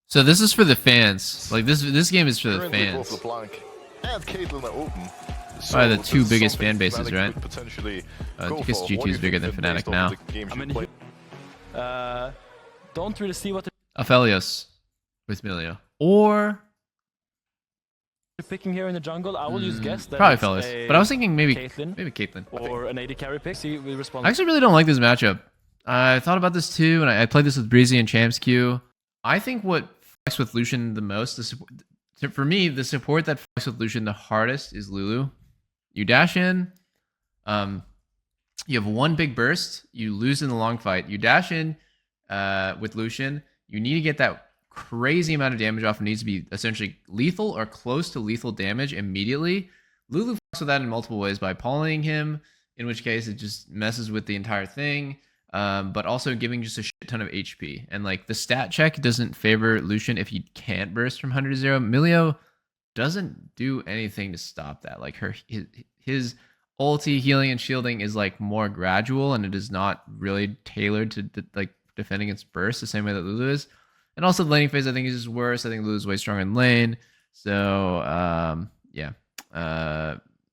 So this is for the fans. Like this game is for the fans. Probably the two biggest fan bases, right? Because GT is bigger than Fnatic now. I mean, don't really see what Aphelios with Milio. Or you're picking here in the jungle. I will use guess. Probably Aphelios. But I was thinking maybe Caitlyn. Or an AD carry pick. See, we respond. I actually really don't like this matchup. I thought about this too, and I played this with Breezy and Champs Q. I think what fucks with Lucian the most, for me, the support that fucks with Lucian the hardest is Lulu. You dash in, you have one big burst, you lose in the long fight. You dash in with Lucian, you need to get that crazy amount of damage off. It needs to be essentially lethal or close to lethal damage immediately. Lulu fucks with that in multiple ways by polying him, in which case it just messes with the entire thing. But also giving just a shit ton of HP. And like the stat check doesn't favor Lucian if you can't burst from 100 to 0. Milio doesn't do anything to stop that. Like his ulti, healing, and shielding is like more gradual, and it is not really tailored to like defending its burst the same way that Lulu is. And also the laning phase I think is just worse. I think Lulu's way stronger in lane. So yeah.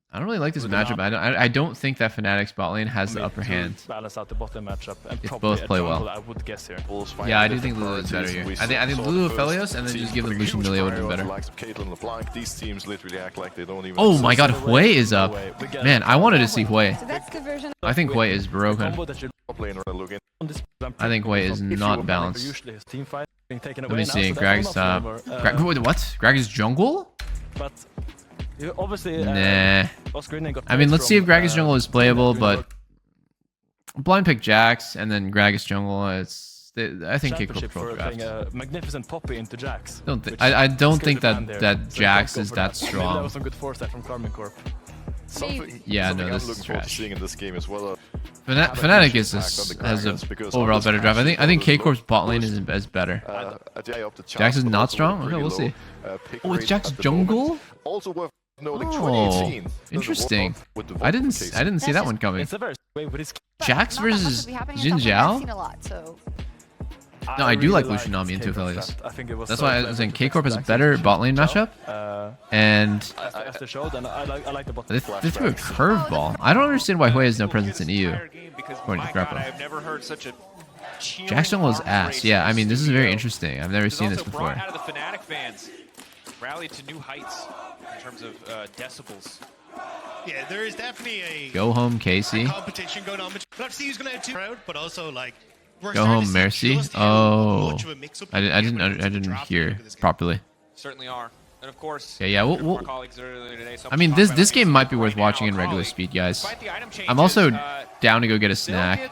I don't really like this matchup. I don't think that Fnatic's bot lane has the upper hand. Balance out the bottom matchup. And if both play well. I would guess here. Yeah, I do think Lulu is better here. I think Lulu Aphelios and then just give them Lucian Milio would have been better. Oh my god, Hui is up. Man, I wanted to see Hui. I think Hui is broken. I think Hui is not balanced. Let me see. Grag's top. Wait, what? Grag is jungle? But obviously, nah. I mean, let's see if Gragas jungle is playable, but blind pick Jax and then Gragas jungle. I think it could pro draft. A magnificent poppy into Jax. I don't think that Jax is that strong. That was some good foresight from Karmine Corp. Yeah, no, this is trash. Fnatic has an overall better draft. I think K Corp's bot lane is better. Jax is not strong. Okay, we'll see. Oh, it's Jax jungle. Oh, interesting. I didn't see that one coming. Jax versus Jin Zhao? No, I do like Lucian Nami into Aphelios. That's why I was saying K Corp has a better bot lane matchup. And they threw a curveball. I don't understand why Hui has no presence in EU. According to Grappa. Jax jungle is ass. Yeah, I mean, this is very interesting. I've never seen this before. Out of the Fnatic fans rallied to new heights in terms of decibels. Yeah, there is definitely a go home, KC. Competition going on. Not to see who's going to have too proud, but also like go home, Mercy. Oh, I didn't hear properly. Certainly are, and of course. Yeah. I mean, this game might be worth watching in regular speed, guys. I'm also down to go get a snack.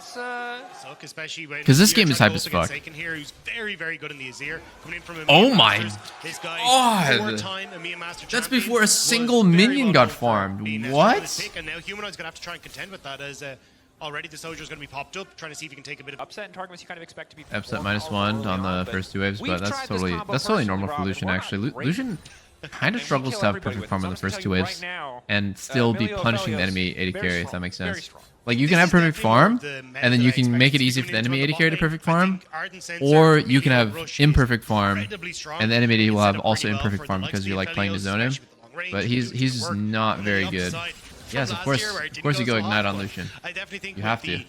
Because this game is hype as fuck. Oh my god! That's before a single minion got farmed. What? Already the soldier's going to be popped up, trying to see if he can take a bit of upset and targets you kind of expect to be upset -1 on the first two waves, but that's totally normal for Lucian actually. Lucian kind of struggles to have perfect farm in the first two waves and still be punishing the enemy AD carry, if that makes sense. Like you can have perfect farm and then you can make it easy for the enemy AD carry to perfect farm, or you can have imperfect farm and the enemy AD will have also imperfect farm because you're like playing to zone him. But he's just not very good. Yes, of course you go Ignite on Lucian. You have to.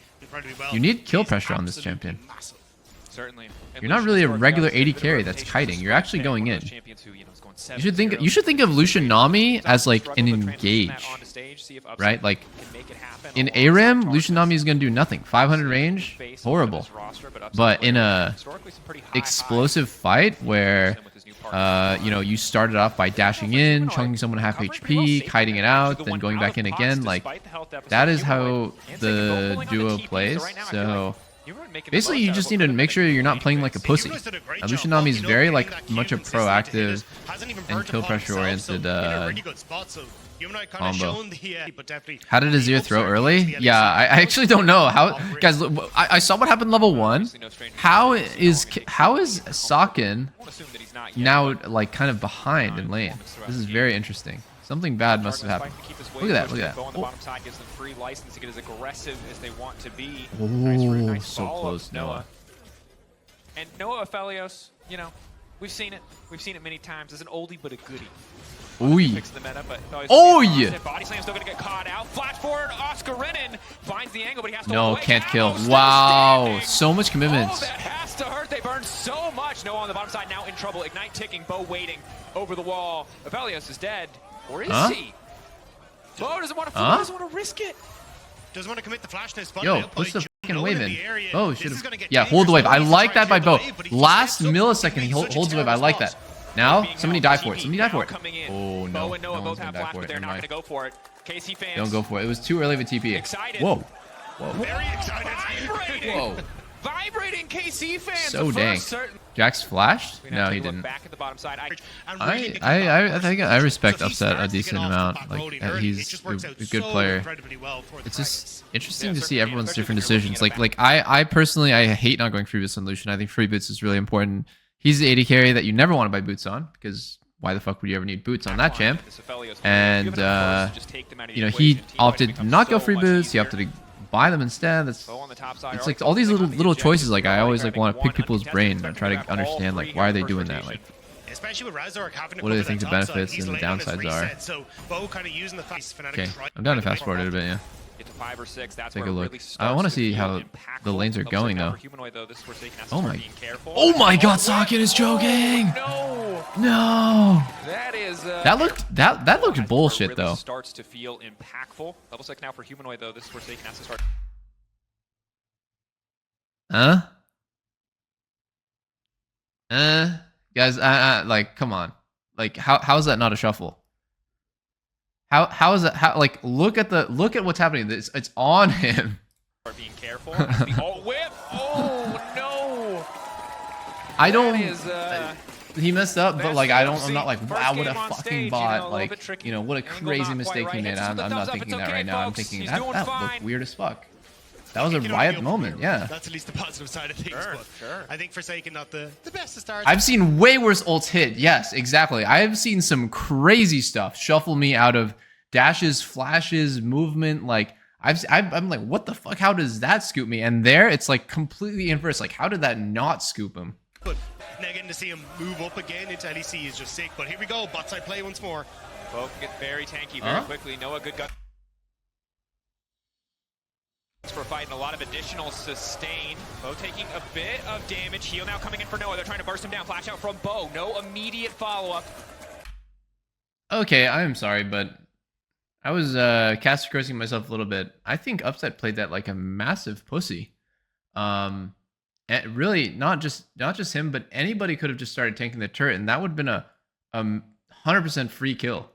You need kill pressure on this champion. Certainly. You're not really a regular AD carry that's kiting. You're actually going in. You should think of Lucian Nami as like an engage, right? Like in ARAM, Lucian Nami is going to do nothing. 500 range, horrible. But in a explosive fight where you started off by dashing in, chunking someone half HP, kiting it out, then going back in again. Like that is how the duo plays. So basically, you just need to make sure you're not playing like a pussy. Lucian Nami is very much a proactive and kill pressure oriented combo. How did Azir throw early? Yeah, I actually don't know. How, guys? I saw what happened level 1. How is Sakin now like kind of behind in lane? This is very interesting. Something bad must have happened. Look at that! Look at that! Oh, so close, Noah. And Noah Aphelios, you know, we've seen it. We've seen it many times. As an oldie but a goodie. Ooh. Fix the meta, but Oh yeah. Body slam still gonna get caught out. Flash forward, Oscar Renan finds the angle, but he has to No, hold away. can't kill. Atmo still Wow, standing. so much commitments. Oh, that has to hurt. They burned so much. Noah on the bottom side now in trouble. Ignite ticking. Bo waiting over the wall. Aphelios is dead, or is he? Bo doesn't want to. Doesn't want to risk it. Doesn't want to commit the flashness. Yo, But push the fucking wave in. Oh, Oh, should have. Yeah, hold the wave. I like that by Bo. Last millisecond, he holds the wave. I like that. Now, somebody die for it. Somebody die for it. Oh, no. Bo and No Noah one's both gonna have die flash, for but it. they're Never not mind. going to go for it. KC fans. Don't go for it. It was too early of a TP. Excited. Whoa. Whoa. Very excited. Vibrating. Whoa. Vibrating KC fans. So dang. Jax flashed? No, he didn't. Back at the bottom side. I think I respect Upset a decent amount. Like he's a good player. It's just interesting to see everyone's different decisions. Like I personally I hate not going free boots on Lucian. I think free boots is really important. He's the AD carry that you never want to buy boots on because why the fuck would you ever need boots on that champ? And you know, he opted to not go free boots. He opted to buy them instead. It's like all these little choices. Like I always like want to pick people's brain and try to understand like why are they doing that. Like especially with Razork having to what do they cover think the that top benefits side, he's and the letting us downsides are? reset. So Bo kind of using the Fnatic okay, try- I'm down to fast forward it a bit. Yeah. Get to 5 or 6. That's Take where a it look. really I want to starts see feel how impactful. the lanes are Double going now though. for Humanoid, though, this is where Sagan has to Oh start my. being careful. Oh my God, Socket is choking. No. No. That is That looked bullshit really though. Starts to feel impactful. Double sec now for Humanoid, though. This is where Sagan has to start. Huh? Guys, like, come on. Like, how is that not a shuffle? How is that? How like look at what's happening. It's on him. Start being careful. The alt whip. Oh no. I don't. That is, he messed up, but that's like tough. I'm not like First wow, what game a on fucking stage, bot. you know, a little bit Like tricky. what a Angle crazy not quite mistake he right. made. Hits I'm with the not thumbs up. thinking It's that okay, right now. I'm folks. thinking He's that doing looked fine. weird as fuck. That was a Taking on riot the moment. upper Yeah. That's at least the positive side of things. Sure, But sure. I think Forsaken not the best to start. I've seen way worse ults hit. Yes, exactly. I've seen some crazy stuff shuffle me out of dashes, flashes, movement. Like I'm like, what the fuck? How does that scoop me? And there, it's like completely inverse. Like, how did that not scoop him? But now getting to see him move up again into LEC is just sick. But here we go, bot side play once more. Bo can get very tanky very quickly. Noah, good gut. For fighting a lot of additional sustain. Bo taking a bit of damage. Heal now coming in for Noah. They're trying to burst him down. Flash out from Bo. No immediate follow-up. Okay, I'm sorry, but I was caster cursing myself a little bit. I think Upset played that like a massive pussy. And really, not just him, but anybody could have just started tanking the turret, and that would have been a 100% free kill.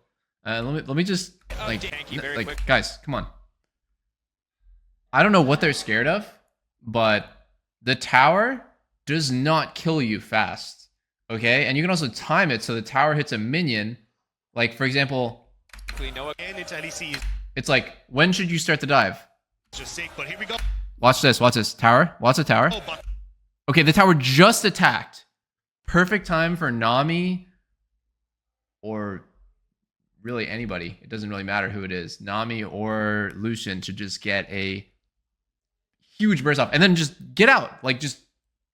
Let me just like guys, come on. I don't know what they're scared of, but the tower does not kill you fast. Okay, and you can also time it so the tower hits a minion. Like for example, it's like when should you start the dive? Just sick, but here we go. Watch this. Tower. Watch the tower. Okay, the tower just attacked. Perfect time for Nami or really anybody. It doesn't really matter who it is. Nami or Lucian to just get a huge burst off and then just get out. Like just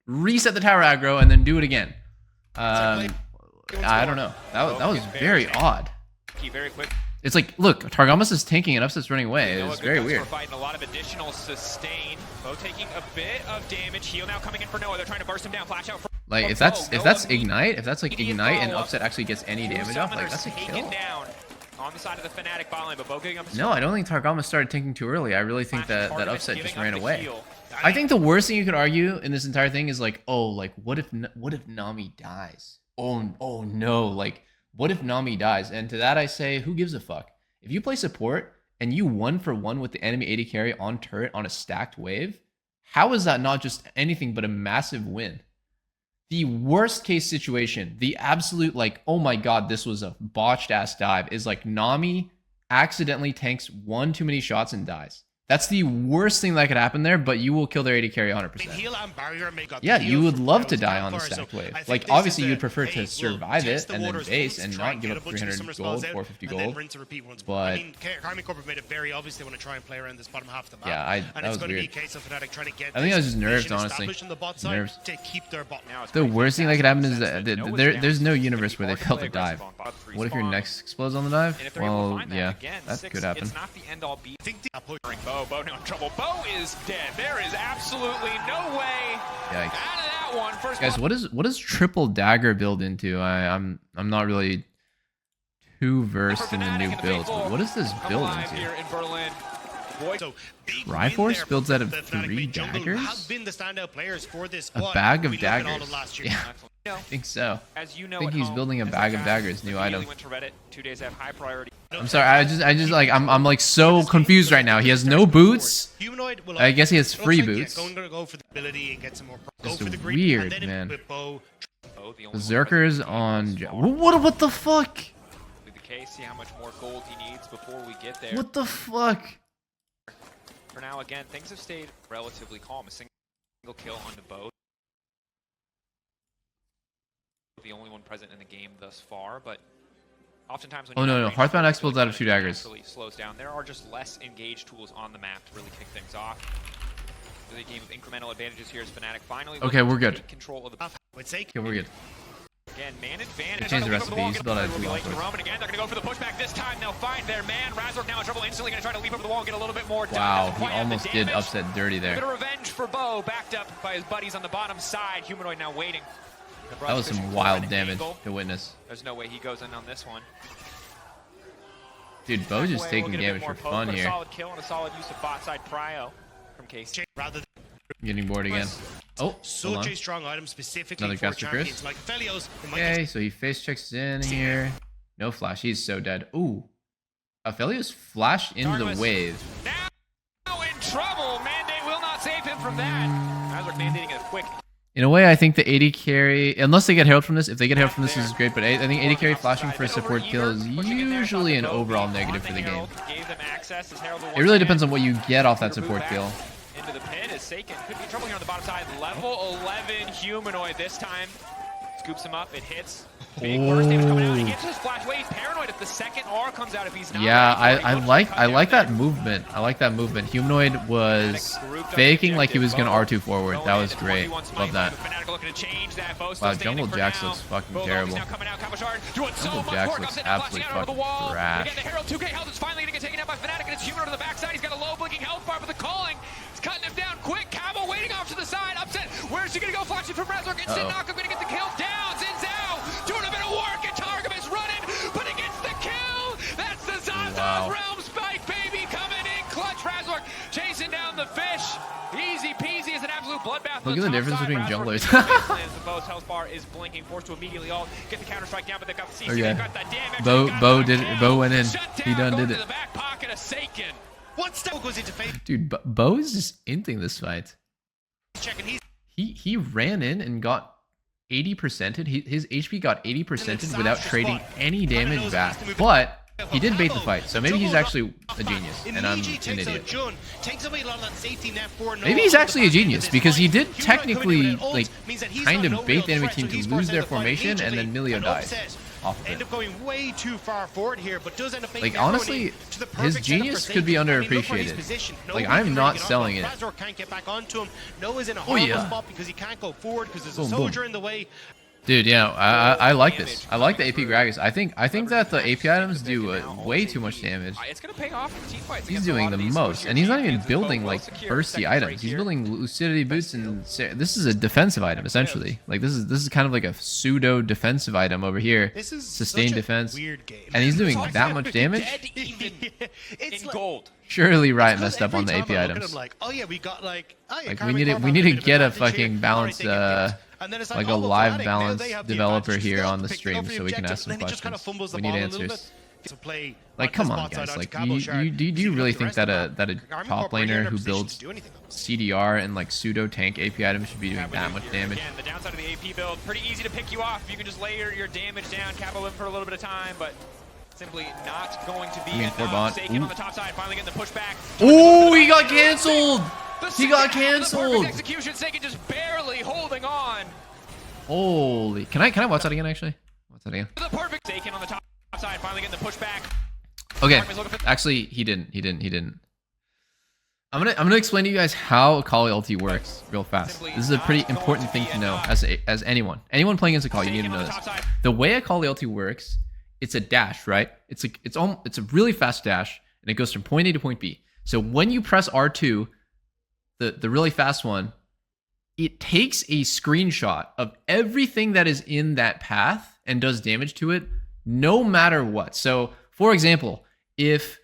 reset the tower aggro and then do it again. I don't know. That was very odd. Very quick. It's like, look, Targamas is tanking and Upset's running away. It's very weird. Fighting a lot of additional sustain. Bo taking a bit of damage. Heal now coming in for Noah. They're trying to burst him down. Flash out. Like if that's ignite, if that's like ignite and Upset actually gets any damage off, like that's a kill. Down on the side of the Fnatic bot lane, but Bo getting up. No, I don't think Targamas started tanking too early. I really think that Upset just ran away. I think the worst thing you could argue in this entire thing is like, oh, like what if Nami dies? Oh no, like what if Nami dies? And to that I say, who gives a fuck? If you play support and you 1-for-1 with the enemy AD carry on turret on a stacked wave, how is that not just anything but a massive win? The worst case situation, the absolute like, oh my god, this was a botched ass dive, is like Nami accidentally tanks one too many shots and dies. That's the worst thing that could happen there, but you will kill their AD carry 100%. Heal and barrier may got Yeah, the you heal would from love to Pearl's die on the Campfire, stacked so wave. I think Like, this obviously, is you'd the, prefer hey, to we'll survive test it the and then waters base once, and try not give get up a bunch of 300 summer gold, spells out, 450 and then gold. rinse and repeat once. But I mean, Karmine Corp have made it very obvious they want to try and play around this bottom half of the map. Yeah, and that it's was going to be a weird. case of Fnatic trying to get I think I was this just nerves, vision honestly. established on the bot side Nerves. to keep their bot. Now it's The pretty worst thing that could happen is fantastic that since no one's there's down. no It's universe gonna where be they hard fail to to play dive. aggressive on bot three What if your spawn. next explodes on the dive? And if they're able to Well, find that yeah, again, that six, could happen. It's not the end all be. I think the push. Bo now in trouble. Bo is dead. There is absolutely no way Yikes. out of that one. First Guys, what does triple dagger build into? I'm not really too versed in the new builds, but what does this build into? Here in Berlin. So, big Triforce win there builds from out of the Fnatic 3 mid jungle, who daggers? have been the standout players for this A squad bag when of we look at all daggers. of last year. Yeah, I think so. As you know, I think at he's home, building a as bag of guy daggers, new immediately item. went to Reddit. 2 days have high priority. I'm sorry, I just like I'm like so confused right now. He has no boots. Humanoid will I guess he has looks free like, yeah, boots. going to go for the ability and get some more. Go Just for the green, weird, and then man. with Bo, Bo, the only one Berserkers present on. thus far. What the fuck? With the case, see how much more gold he needs before we get there. What the fuck? For now, again, things have stayed relatively calm. A single kill on the Bo. The only one present in the game thus far, but oftentimes when Oh, you no, have no, range Hearthbound control, explodes it out of 2 daggers. naturally slows down. There are just less engaged tools on the map to really kick things off. Really a game of incremental advantages here as Fnatic finally Okay, we're looking to good. take control of the would say Okay, we're good. again, man advantage. Change the Trying to leap over recipe. wall, He's get built a out of little 2 bit late to longboards. Roam, and again, they're going to go for the pushback this time. They'll find their man. Razork now in trouble instantly, going to try to leap over the wall and get a little bit more done. Wow, Doesn't he quite have the almost did damage. upset Dirty A bit there. of revenge for Bo, backed up by his buddies on the bottom side. Humanoid now waiting. That was some wild damage to witness. There's no way he goes in on this one. Dude, Bo's just We'll taking get a bit damage more for poke, fun but a here. solid kill and a solid use of bot side prio from KC. rather than Getting bored again. Oh, hold such on. a strong item specifically Another for gust of champions Chris. like Aphelios. Okay, so he face checks in here. No flash. He's so dead. Ooh. Aphelios flashed into the Darkness. wave. Now in trouble. Mandate will not save him from that. Razork mandating a quick. In a way, I think the AD carry, unless they get Herald from this, if they get Herald from this, this is great, but I think AD carry flashing for a support kill is usually an overall negative for the game. It really depends on what you get off that support kill. Into the pit as Seiken could be in trouble here on the bottom side. Level 11 humanoid this time. Scoops him up, it hits. Big burst damage coming out. He gets his flash away. He's paranoid if the second R comes out. If he's not Yeah, ready, I like that movement. I like that movement. Humanoid was faking like he was gonna R2 forward. That was great. Love that. Wow, Jungle Jax looks fucking terrible. Jungle Jax looks absolutely fucking trash. The Herald 2K health is finally gonna get taken out by Fnatic, and it's Humanoid on the backside. He's got a low blinking health bar, but the calling is cutting him down quick. Cabo waiting off to the side. Upset. Where's he gonna go? Flashing from Razork. Instant knock. I'm gonna get the kill down. Zinzao doing a bit of work, and Targum is running, but he gets the kill. That's the Zaza's Realm Spike, baby, coming in clutch. Razork chasing down the fish. Easy peasy is an absolute bloodbath. Look at the difference between junglers. The Bo's health bar is blinking, forced to immediately ult, get the counter strike down, but they've got the CC, Okay. they've got that damage. Bo went in. He done did it. The back pocket of Seiken. What step goes into face Dude, Bo is just inting this fight. checking? He's He ran in and got 80%. His HP got 80% without trading any damage back. But he did bait the fight, so maybe he's actually a genius, and I'm an idiot. Maybe he's actually a genius, because he did technically, like, kind of bait the enemy team to lose their formation, and then Milio dies off of End it. up going way too far forward here, but does end up making Like, honestly, to the his perfect genius setup for could be Seiken. I mean, look where he's underappreciated. positioned. Like, Nobody I'm can not really get on selling him. it. Razor can't get back onto him. Noah's in a Oh, horrible yeah. spot because he can't go forward because there's a Boom, soldier boom. in the way. Dude, yeah, I like this. I like the AP Gragas. I think that the AP items do way too much damage. It's going to pay off in the team fights. He's against a doing lot the of these most, first-year and he's not even champions. building Bo like secure bursty second items. right He's here. building lucidity boots, and this is a defensive item essentially. Like this is kind of like a pseudo defensive item over here. This is Sustained such a defense, weird game. and he's doing It's that all much damage. dead even It's in like- gold. Surely Riot Because messed up every on the time AP I look at items. him like, oh yeah, we got like, oh yeah, Like Karmine we Corp need have to a get a advantage here. fucking Alright, balanced they get this. And then it's like a oh, well, live Fnatic, now balanced they have the developer advantage. here Just on the pick it stream up for the so we can objective, ask some and then he just kind of questions. fumbles the We need ball a little answers. bit. To play Like, on come this on, bot side guys. onto Like, Cabo Shard. do you See really the think rest that of a Karmine top Corp right here in laner a who position builds to do anything on this. CDR and like pseudo tank AP items should be doing Cabo that here. much damage? Again, the downside of the AP build, pretty easy to pick you off. You can just layer your damage down, Cabo in for a little bit of time, but Simply not going to be I mean, poor bot. Saken on the top side, finally getting the pushback. Oh, he got canceled. He got Perfect canceled. execution, Saken just barely holding on. Holy. Can I watch that again, actually? Watch that again. The perfect Saken on the top side, finally getting the pushback. Okay. Actually, he didn't. I'm gonna explain to you guys how Akali ulti works real fast. This is a pretty important thing to know as anyone playing against Akali. You need to know this. The way Akali ulti works, it's a dash, right? It's a really fast dash, and it goes from point A to point B. So when you press R2, the really fast one, it takes a screenshot of everything that is in that path and does damage to it, no matter what. So, for example, if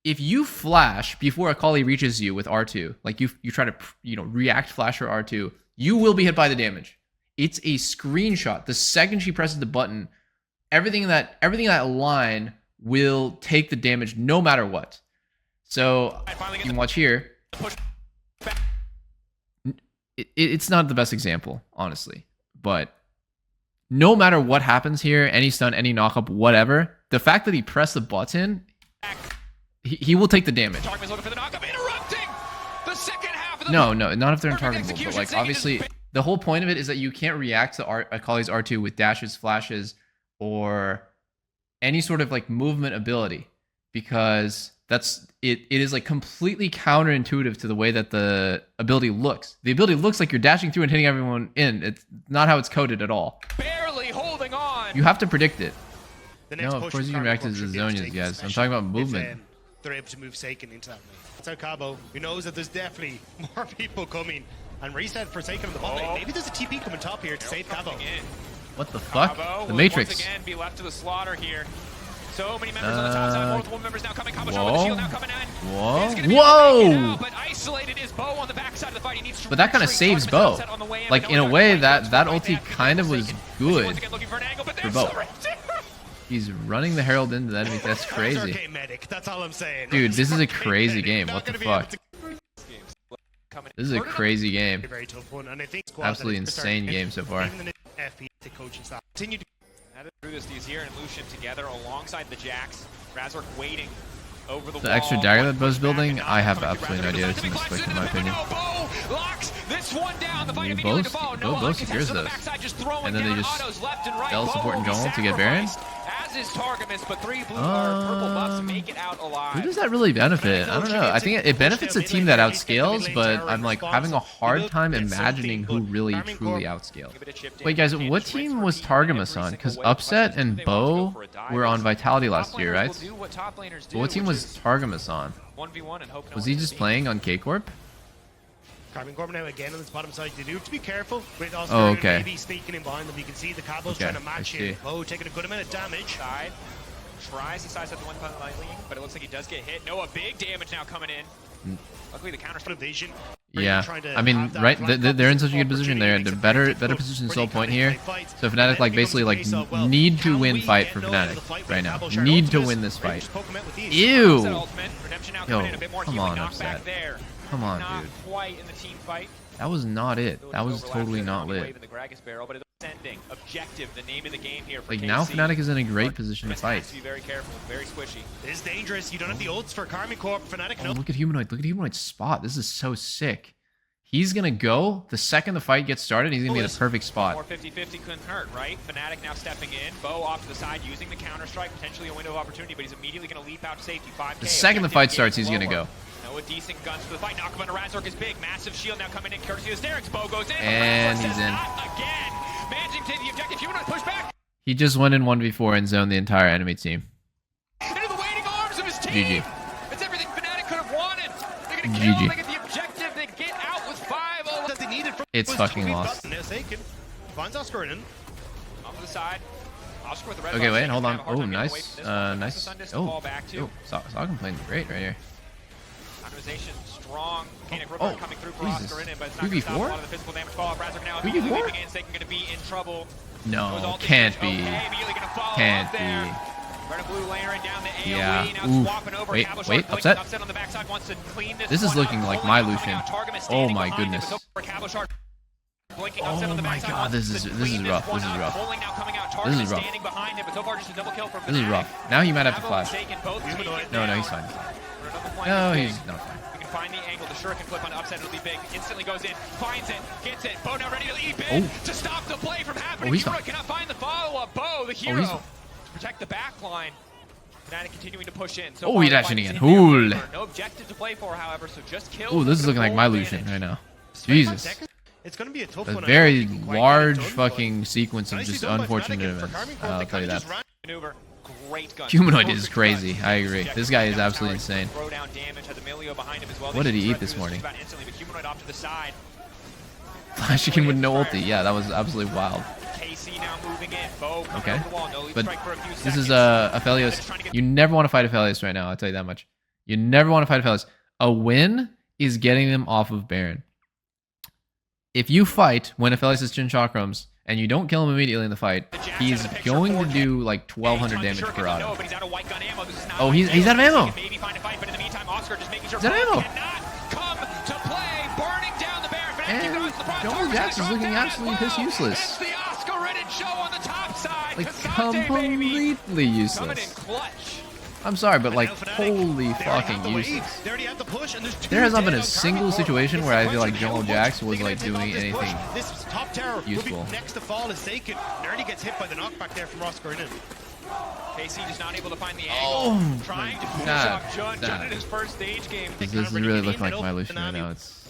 you flash before Akali reaches you with R2, like you try to react flash or R2, you will be hit by the damage. It's a screenshot. The second she presses the button, everything in that line will take the damage no matter what. So you can watch here. It's not the best example, honestly, but no matter what happens here, any stun, any knockup, whatever, the fact that he pressed the button, he will take the damage. No, not if they're intargetable, but like obviously the whole point of it is that you can't react to Akali's R2 with dashes, flashes, or any sort of like movement ability, because it is like completely counterintuitive to the way that the ability looks. The ability looks like you're dashing through and hitting everyone in. It's not how it's coded at all. Barely holding on. You have to predict it. The No, of course you can react to the Zonias, guys. I'm talking about movement. They're able to move Saken into that lane. That's how Cabo, who knows that there's definitely more people coming, and reset for Saken on the bot lane. Maybe there's a TP coming top here to save Cabo. What the fuck? Cabo The Matrix. Once again, be left to the slaughter here. So many members on the top side, multiple members now coming. Cabo with the shield now coming in. Whoa! But isolated is Bo on the backside of the fight. He needs to But that kind of saves Bo. Like in a way, that ulti kind of was good for Bo. He's running the Herald into the enemy. That's crazy. That's all I'm saying. Dude, this is a crazy game. What the fuck? This is a crazy game. Very tough one, and I think Absolutely insane game so far. Continue to through this here and Lucian together alongside the Jax. Razork waiting over the The extra dagger that Bo's building, I have absolutely no idea. It's a misclick in my opinion. Bo secures those. And then they just spell support and jungle to get Baron. Who does that really benefit? I don't know. I think it benefits a team that outscales, but I'm like having a hard time imagining who really truly outscales. Wait guys, what team was Targamas on? Because Upset and Bo were on Vitality last year, right? But what team was Targamas on? Was he just playing on K-Corp? Karmine Corp now again on this bottom side. They do have to be careful with Oscar okay. maybe sneaking in behind them. You can see the Cabo's trying to match him. Oh, taking a good amount of damage. Tries to sidestep the one lightly, but it looks like he does get hit. Noah, big damage now coming in. Luckily, the counter vision. Yeah, I mean, right? They're in such a good position. They're in a better position to sell point here. So Fnatic like basically like need to win fight for Fnatic right now. Need to win this fight. Ew. Yo, come on, Upset. Come on, dude. That was not it. That was totally not lit. Like now Fnatic is in a great position to fight. It's dangerous. You don't have the ults for Karmine Corp. Fnatic. Oh, look at Humanoid. Look at Humanoid's spot. This is so sick. He's gonna go the second the fight gets started. He's gonna be in the perfect spot. More 50-50 couldn't hurt, right? Fnatic now stepping in. Bo off to the side using the counter strike, potentially a window of opportunity, but he's immediately gonna leap out to safety. 5K. The second the fight starts, he's gonna go. With decent guns for the fight. Knockup under Razork is big. Massive shield now coming in. Courtesy of Sterix. Bo goes in. And he's in. Again. Managing to the objective. Humanoid push back. He just went in 1v4 and zoned the entire enemy team. Into the waiting arms of his team. GG. It's everything Fnatic could have wanted. They're going to kill. GG. They get the objective. They get out with 5. That they needed from It's fucking lost. Finds Oscar in. Off to the side. Oscar with the red Okay, bar. wait, hold on. Hard Oh, time getting away nice. from this one. Nice. Fall back to. Soggen playing great right here. Optimization strong. Mechanic Oh, coming through for Jesus. Oscar in it, but it's not going to stop a 2v4? lot of the physical damage fall off. Razork now 2v4? moving in. Saken going to be in trouble. No, can't be. Okay, immediately going to follow Can't up there. be. Red and blue layering down the AoE. Yeah. Now Oof. swapping over. Wait, Cabo wait, Shark Upset? Upset on the backside wants to clean This is one looking up. like Only my coming Lucian. out. Targamas Oh standing my behind him. goodness. It's over for Cabo Shark. Blinking Oh upset on the my backside. God, this is rough. This is rough. Bowling now coming out. This is Target rough. standing behind him, but so far just a double kill from This is Fnatic. rough. Now he might have to Cabo flash. taken, both taken No, now. he's fine. For another point No, in the he's game. not fine. You can find the angle. The shuriken flip on the upside. It'll be big. Instantly goes in, finds it, gets it. Bo now ready to leap in to stop the play from happening. Oh, he's Hero fine. cannot find the follow-up. Bo, the hero, he's fine. to protect the back line. Fnatic continuing to push in. So Oh, far, he the dashed fight in is again. their Hool. favor. No objective to play for, however, so just kill. Oh, this is looking like my Lucian right now. Jesus. It's going to be a tough A one. very large fucking sequence of just unfortunate events. I'll tell you that. Maneuver. Great gun. Humanoid is Perfect crazy. gun. I agree. This guy is absolutely insane. Throw down damage, had the Milio behind him as well. What did he eat They this threw morning? just about instantly, but Humanoid off to the side. Flashing with no ulti. Yeah, that was absolutely wild. KC now moving in. Bo coming Okay. over the wall. No lead But strike for a few this is seconds. Aphelios. You never want to fight Aphelios right now. I'll tell you that much. You never want to fight Aphelios. A win is getting them off of Baron. If you fight when Aphelios is Chin Chakrams and you don't kill him immediately in the fight, he's going to do like 1200 damage per auto. Oh, he's out of ammo. Maybe find a fight, but in the meantime, Oscar just making sure He's out of ammo. cannot come to play, burning down the Baron. And Double Jax is looking absolutely piss useless. It's the Oscar-ridden show on the top side. Like Casante, baby. completely Coming in useless. clutch. I'm sorry, but like holy fucking useless. There has not been a single situation where I feel like Double Jax was like doing anything This top tower useful. will be next to fall is taken. Nearly gets hit by the knockback there from Oscar in. KC just not able to find the angle. Oh, Trying to finish God, off Jun. God. Jun in his first stage game. This is really looking like my Lucian right now. It's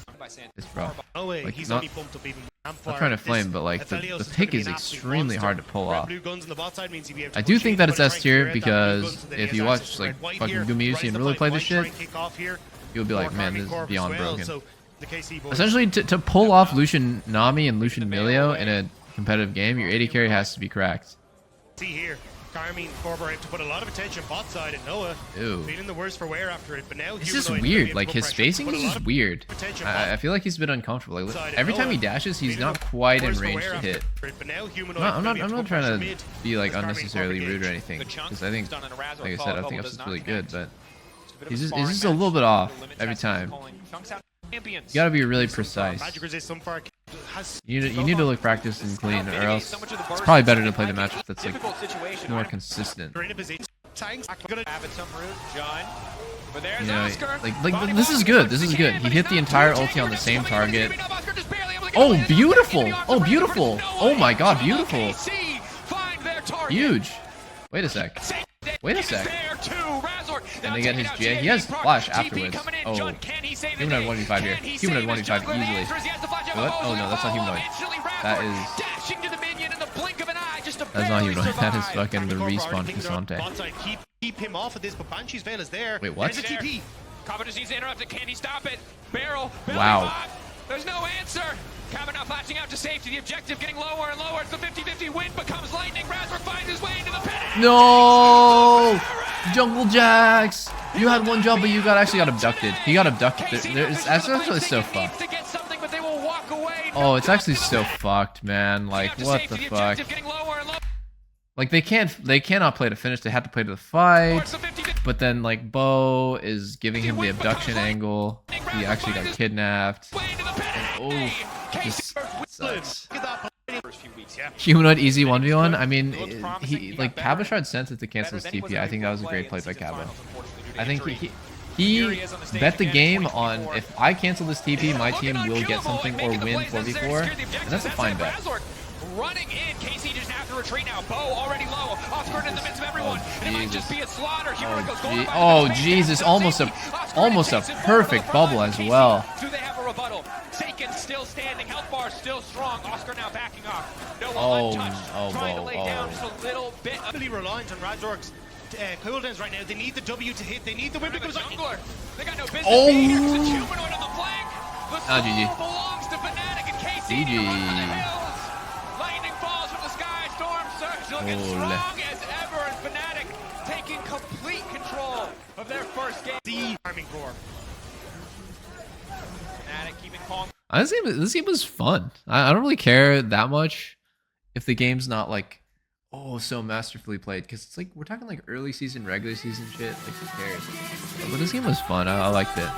rough. No way, Like, he's not- only pumped up even. Not trying to flame, but like the pick is extremely hard to pull off. I do think that it's S tier because if you watch like fucking Gumiusi and really play this shit, you'll be like, man, this is beyond broken. Essentially, to pull off Lucian Nami and Lucian Milio in a competitive game, your AD carry has to be cracked. See here, Karmine Corp have to put a lot of attention bot side, and Noah Ew. feeling the worst for wear after it. But now This is Humanoid weird. gonna Like be his able to spacing put a is lot just of weird. attention I feel like he's a bit uncomfortable. Like every time he dashes, he's not quite in worst for range wear to after hit. it, but now Humanoid I'm gonna be able not put trying pressure to mid be like as Karmine unnecessarily Corp rude or engage. anything, Good chunk because I think, done on the Razor. like I Follow said, I bubble think I'm does just not really good, connect. but It's a bit of he's a just sparring a match. little bit off The limit every test is time. calling chunks out champions. You gotta be really precise. Magic resist some far has You need to look practiced and clean, or else it's probably better to play the matchup that's like Difficult situation. more consistent. in a position. Tanks gonna Have it some route, John. But there's You know, Oscar. like Body this block is good. works This is again, good. He but hit he's the not entire too ulti on the same coming in, target. Oscar just barely able to get Oh, away. beautiful! Getting off the Oh, Razor, beautiful! no Oh my way. God, Trouble beautiful! KC find their target. Huge. Wait a sec. Wait a sec. And they get his GA. He has flash afterwards. Oh, Humanoid 1v5 here. Humanoid 1v5 easily. What? Oh no, that's not Humanoid. That is. That's not Humanoid. That is fucking the respawn Casante. Keep him off of this, but Banshee's Veil is there. Wait, what? There's a TP. Kaba just needs to interrupt it. Can he stop it? Barrel. Wow. There's no answer. Kaba now flashing out to safety. The objective getting lower and lower. It's the 50-50 win becomes lightning. Razor finds his way into the pit. No! Jungle Jax! You had one job, but you actually got abducted. He got abducted. That's actually so fucked. Oh, it's actually so fucked, man. Like, what the fuck? Like, they cannot play to finish. They have to play to the fight. But then, like, Bo is giving him the abduction angle. He actually got kidnapped. And, this sucks. Humanoid easy 1v1. I mean, he like Cabashard sent it to cancel his TP. I think that was a great play by Cabo. I think he bet the game on if I cancel this TP, my team will get something or win 4v4, and that's a fine bet. Running in, KC just have to retreat now. Bo already low. Oscar in the midst of everyone. And it might just be a slaughter. Oh Jesus! Almost a perfect bubble as well. Do they have a rebuttal? Saken still standing. Health bar still strong. Oscar now backing off. No one untouched. Trying to lay down just a little bit. Heavily reliant on Razork's cooldowns right now. They need the W to hit. They need the win because jungler. They got no business. Oh! Humanoid on the flank. The soul belongs to Fnatic and KC. GG. Lightning falls from the sky. Storm surge looking strong as ever, and Fnatic taking complete control of their first game. the Karmine Corp. Fnatic keeping calm. Honestly, this game was fun. I don't really care that much if the game's not like, oh, so masterfully played, because it's like we're talking like early season, regular season shit. Like, who cares? But this game was fun. I liked it.